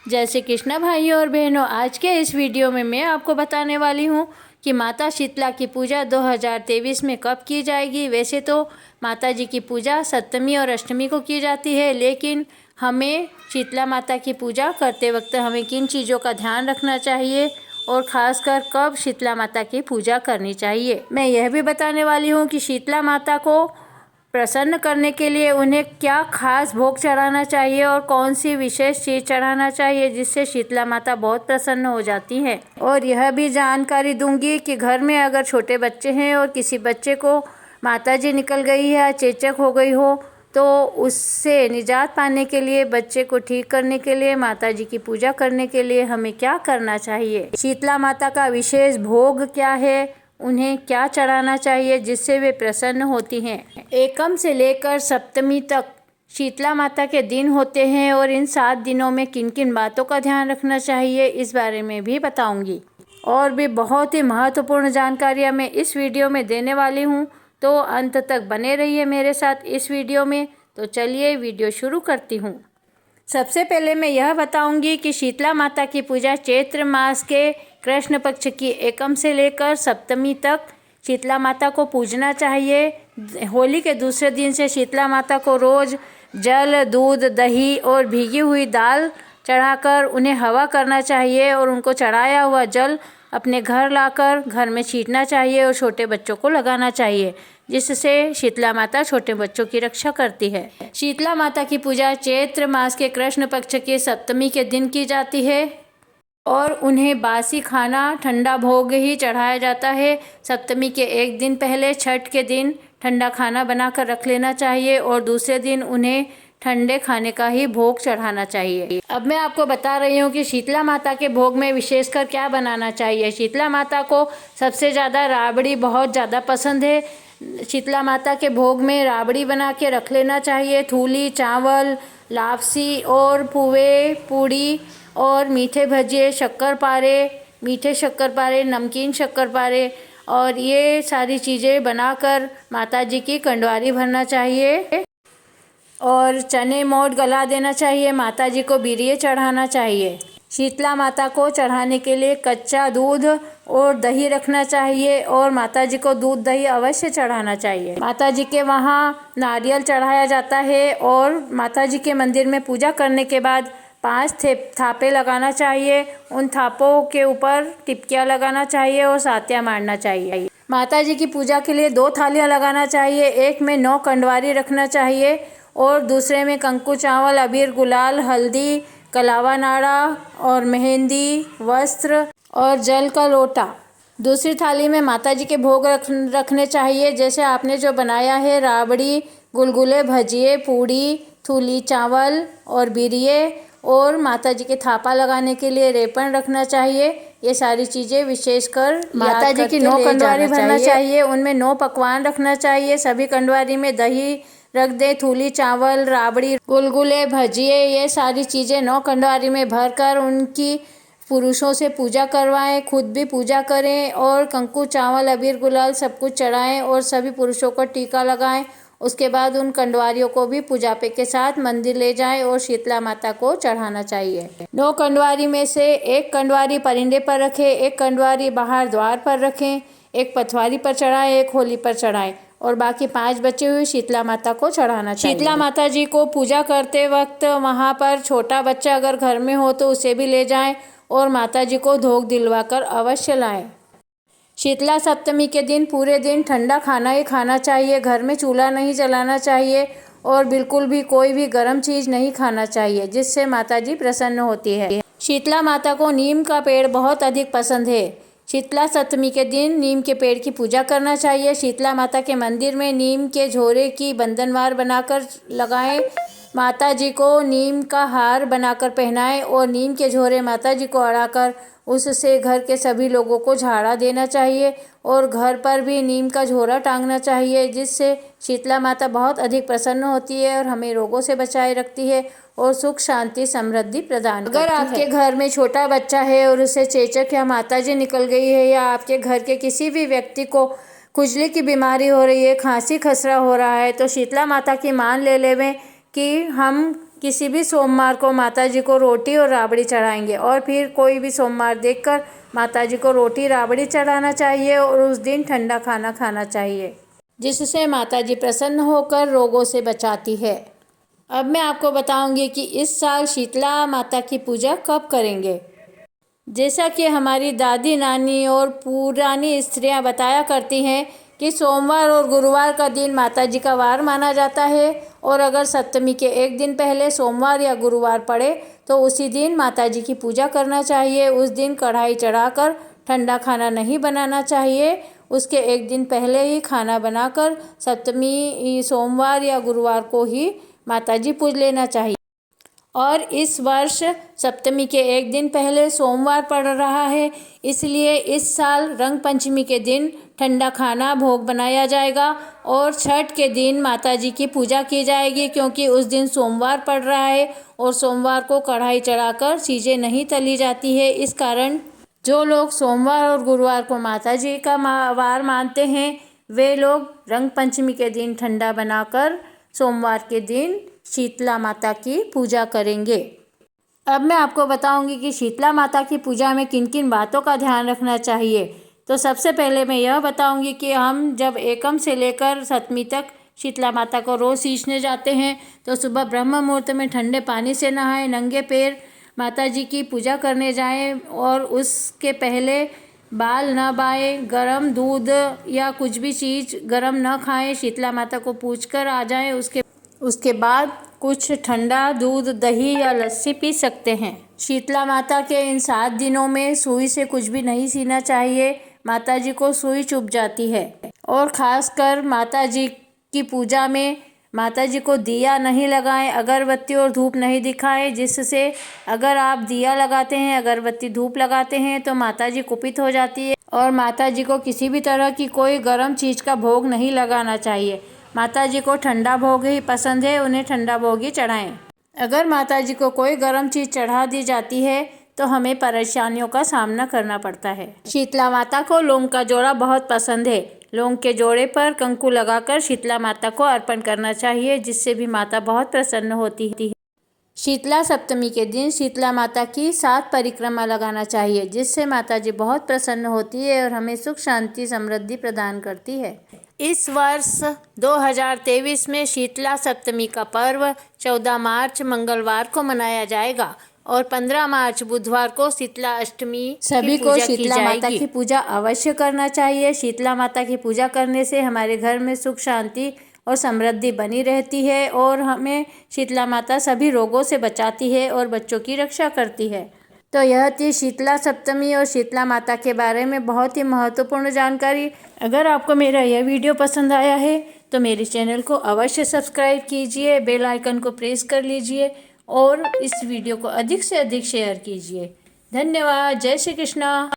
जय श्री कृष्ण भाइयों और बहनों। आज के इस वीडियो में मैं आपको बताने वाली हूँ कि माता शीतला की पूजा 2023 में कब की जाएगी। वैसे तो माता जी की पूजा सप्तमी और अष्टमी को की जाती है, लेकिन हमें शीतला माता की पूजा करते वक्त हमें किन चीज़ों का ध्यान रखना चाहिए और ख़ासकर कब शीतला माता की पूजा करनी चाहिए, मैं यह भी बताने वाली हूँ कि शीतला माता को प्रसन्न करने के लिए उन्हें क्या खास भोग चढ़ाना चाहिए और कौन सी विशेष चीज़ चढ़ाना चाहिए जिससे शीतला माता बहुत प्रसन्न हो जाती हैं। और यह भी जानकारी दूंगी कि घर में अगर छोटे बच्चे हैं और किसी बच्चे को माता जी निकल गई है, चेचक हो गई हो, तो उससे निजात पाने के लिए, बच्चे को ठीक करने के लिए, माता जी की पूजा करने के लिए हमें क्या करना चाहिए, शीतला माता का विशेष भोग क्या है, उन्हें क्या चढ़ाना चाहिए जिससे वे प्रसन्न होती हैं। एकम से लेकर सप्तमी तक शीतला माता के दिन होते हैं और इन 7 दिनों में किन किन बातों का ध्यान रखना चाहिए इस बारे में भी बताऊंगी। और भी बहुत ही महत्वपूर्ण जानकारियां मैं इस वीडियो में देने वाली हूं, तो अंत तक बने रहिए मेरे साथ इस वीडियो में। तो चलिए वीडियो शुरू करती हूँ। सबसे पहले मैं यह बताऊंगी कि शीतला माता की पूजा चैत्र मास के कृष्ण पक्ष की एकम से लेकर सप्तमी तक शीतला माता को पूजना चाहिए। होली के दूसरे दिन से शीतला माता को रोज़ जल, दूध, दही और भीगी हुई दाल चढ़ाकर उन्हें हवा करना चाहिए और उनको चढ़ाया हुआ जल अपने घर लाकर घर में छींटना चाहिए और छोटे बच्चों को लगाना चाहिए, जिससे शीतला माता छोटे बच्चों की रक्षा करती है। शीतला माता की पूजा चैत्र मास के कृष्ण पक्ष के सप्तमी के दिन की जाती है और उन्हें बासी खाना, ठंडा भोग ही चढ़ाया जाता है। सप्तमी के एक दिन पहले छठ के दिन ठंडा खाना बनाकर रख लेना चाहिए और दूसरे दिन उन्हें ठंडे खाने का ही भोग चढ़ाना चाहिए। अब मैं आपको बता रही हूँ कि शीतला माता के भोग में विशेषकर क्या बनाना चाहिए। शीतला माता को सबसे ज़्यादा राबड़ी बहुत ज़्यादा पसंद है। शीतला माता के भोग में राबड़ी बना के रख लेना चाहिए। थूली, चावल, लापसी और पुए, पूड़ी और मीठे भजिए, शक्करपारे, मीठे शक्करपारे, नमकीन शक्करपारे और ये सारी चीज़ें बनाकर माता जी की कंडवारी भरना चाहिए और चने मोट गला देना चाहिए। माता जी को बिरिये चढ़ाना चाहिए। शीतला माता को चढ़ाने के लिए कच्चा दूध और दही रखना चाहिए और माता जी को दूध दही अवश्य चढ़ाना चाहिए। माता जी के वहाँ नारियल चढ़ाया जाता है और माता जी के मंदिर में पूजा करने के बाद 5 थापे लगाना चाहिए। उन थापों के ऊपर टिपकियाँ लगाना चाहिए और सातिया मारना चाहिए। माता जी की पूजा के लिए 2 थालियाँ लगाना चाहिए। एक में 9 कंडवारी रखना चाहिए और दूसरे में कंकु, चावल, अबीर, गुलाल, हल्दी, कलावा नाड़ा और मेहंदी, वस्त्र और जल का लोटा। दूसरी थाली में माता जी के भोग रखने चाहिए, जैसे आपने जो बनाया है, राबड़ी, गुलगुले, भजिए, पूड़ी, थूली, चावल और बिरिये, और माता जी के थापा लगाने के लिए रेपण रखना चाहिए। ये सारी चीज़ें विशेषकर माता जी की 9 कंडवारी भरना चाहिए। उनमें 9 पकवान रखना चाहिए। सभी कंडवारी में दही रख दे, थूली, चावल, राबड़ी, गुलगुले, भजिए, ये सारी चीज़ें 9 कंडवारी में भरकर उनकी पुरुषों से पूजा करवाएं, खुद भी पूजा करें और कंकु, चावल, अबीर, गुलाल सब कुछ चढ़ाएं और सभी पुरुषों को टीका लगाएं। उसके बाद उन कंडवारियों को भी पूजापे के साथ मंदिर ले जाएं और शीतला माता को चढ़ाना चाहिए। 9 कंडवारी में से 1 कंडवारी परिंदे पर रखें, 1 कंडवारी बाहर द्वार पर रखें, 1 पथवारी पर चढ़ाएं, 1 होली पर चढ़ाएं और बाकी 5 बची हुई शीतला माता को चढ़ाना चाहिए। शीतला माता जी को पूजा करते वक्त वहाँ पर छोटा बच्चा अगर घर में हो तो उसे भी ले जाएं और माता जी को धोख दिलवाकर अवश्य लाएं। शीतला सप्तमी के दिन पूरे दिन ठंडा खाना ही खाना चाहिए। घर में चूल्हा नहीं जलाना चाहिए और बिल्कुल भी कोई भी गर्म चीज़ नहीं खाना चाहिए, जिससे माता जी प्रसन्न होती है। शीतला माता को नीम का पेड़ बहुत अधिक पसंद है। शीतला सप्तमी के दिन नीम के पेड़ की पूजा करना चाहिए। शीतला माता के मंदिर में नीम के झोरे की बंधनवार बनाकर लगाएं। माता जी को नीम का हार बनाकर पहनाएं और नीम के झोरे माता जी को अड़ाकर उससे घर के सभी लोगों को झाड़ा देना चाहिए और घर पर भी नीम का झोरा टांगना चाहिए, जिससे शीतला माता बहुत अधिक प्रसन्न होती है और हमें रोगों से बचाए रखती है और सुख, शांति, समृद्धि प्रदान करती है। अगर आपके घर में छोटा बच्चा है और उसे चेचक या माता जी निकल गई है या आपके घर के किसी भी व्यक्ति को खुजली की बीमारी हो रही है, खांसी खसरा हो रहा है, तो शीतला माता की मान ले लेवें कि हम किसी भी सोमवार को माताजी को रोटी और राबड़ी चढ़ाएंगे और फिर कोई भी सोमवार देखकर माताजी को रोटी राबड़ी चढ़ाना चाहिए और उस दिन ठंडा खाना खाना चाहिए, जिससे माताजी प्रसन्न होकर रोगों से बचाती है। अब मैं आपको बताऊंगी कि इस साल शीतला माता की पूजा कब करेंगे। जैसा कि हमारी दादी नानी और पुरानी स्त्रियां बताया करती हैं कि सोमवार और गुरुवार का दिन माताजी का वार माना जाता है और अगर सप्तमी के एक दिन पहले सोमवार या गुरुवार पड़े तो उसी दिन माताजी की पूजा करना चाहिए। उस दिन कढ़ाई चढ़ाकर ठंडा खाना नहीं बनाना चाहिए, उसके एक दिन पहले ही खाना बनाकर सप्तमी सोमवार या गुरुवार को ही माताजी पूज लेना चाहिए। और इस वर्ष सप्तमी के एक दिन पहले सोमवार पड़ रहा है, इसलिए इस साल रंग पंचमी के दिन ठंडा खाना भोग बनाया जाएगा और छठ के दिन माताजी की पूजा की जाएगी, क्योंकि उस दिन सोमवार पड़ रहा है और सोमवार को कढ़ाई चढ़ाकर चीज़ें नहीं तली जाती है। इस कारण जो लोग सोमवार और गुरुवार को माताजी का वार मानते हैं वे लोग रंग पंचमी के दिन ठंडा बनाकर सोमवार के दिन शीतला माता की पूजा करेंगे। अब मैं आपको बताऊंगी कि शीतला माता की पूजा में किन किन बातों का ध्यान रखना चाहिए। तो सबसे पहले मैं यह बताऊंगी कि हम जब एकम से लेकर सप्तमी तक शीतला माता को रोज़ सींचने जाते हैं तो सुबह ब्रह्म मुहूर्त में ठंडे पानी से नहाएं, नंगे पैर माता जी की पूजा करने जाएं और उसके पहले बाल न बाएं, गरम दूध या कुछ भी चीज़ गरम न खाएं, शीतला माता को पूजकर आ जाएं। उसके बाद कुछ ठंडा दूध, दही या लस्सी पी सकते हैं। शीतला माता के इन 7 दिनों में सुई से कुछ भी नहीं सीना चाहिए, माता जी को सुई चुभ जाती है। और ख़ासकर माता जी की पूजा में माता जी को दिया नहीं लगाएं, अगरबत्ती और धूप नहीं दिखाएं, जिससे अगर आप दिया लगाते हैं, अगरबत्ती धूप लगाते हैं तो माता जी कुपित हो जाती है। और माता जी को किसी भी तरह की कोई गर्म चीज़ का भोग नहीं लगाना चाहिए। माता जी को ठंडा भोग ही पसंद है, उन्हें ठंडा भोग ही चढ़ाएं। अगर माता जी को कोई गर्म चीज़ चढ़ा दी जाती है तो हमें परेशानियों का सामना करना पड़ता है। शीतला माता को लौंग का जोड़ा बहुत पसंद है। लौंग के जोड़े पर कंकु लगाकर शीतला माता को अर्पण करना चाहिए, जिससे भी माता बहुत प्रसन्न होती है। शीतला सप्तमी के दिन शीतला माता की 7 परिक्रमा लगाना चाहिए, जिससे माता जी बहुत प्रसन्न होती है और हमें सुख शांति समृद्धि प्रदान करती है। इस वर्ष 2023 में शीतला सप्तमी का पर्व 14 मार्च मंगलवार को मनाया जाएगा और 15 मार्च बुधवार को शीतला अष्टमी सभी को शीतला माता की पूजा अवश्य करना चाहिए। शीतला माता की पूजा करने से हमारे घर में सुख शांति और समृद्धि बनी रहती है और हमें शीतला माता सभी रोगों से बचाती है और बच्चों की रक्षा करती है। तो यह थी शीतला सप्तमी और शीतला माता के बारे में बहुत ही महत्वपूर्ण जानकारी। अगर आपको मेरा यह वीडियो पसंद आया है तो मेरे चैनल को अवश्य सब्सक्राइब कीजिए, बेल आइकन को प्रेस कर लीजिए और इस वीडियो को अधिक से अधिक शेयर कीजिए। धन्यवाद। जय श्री कृष्णा।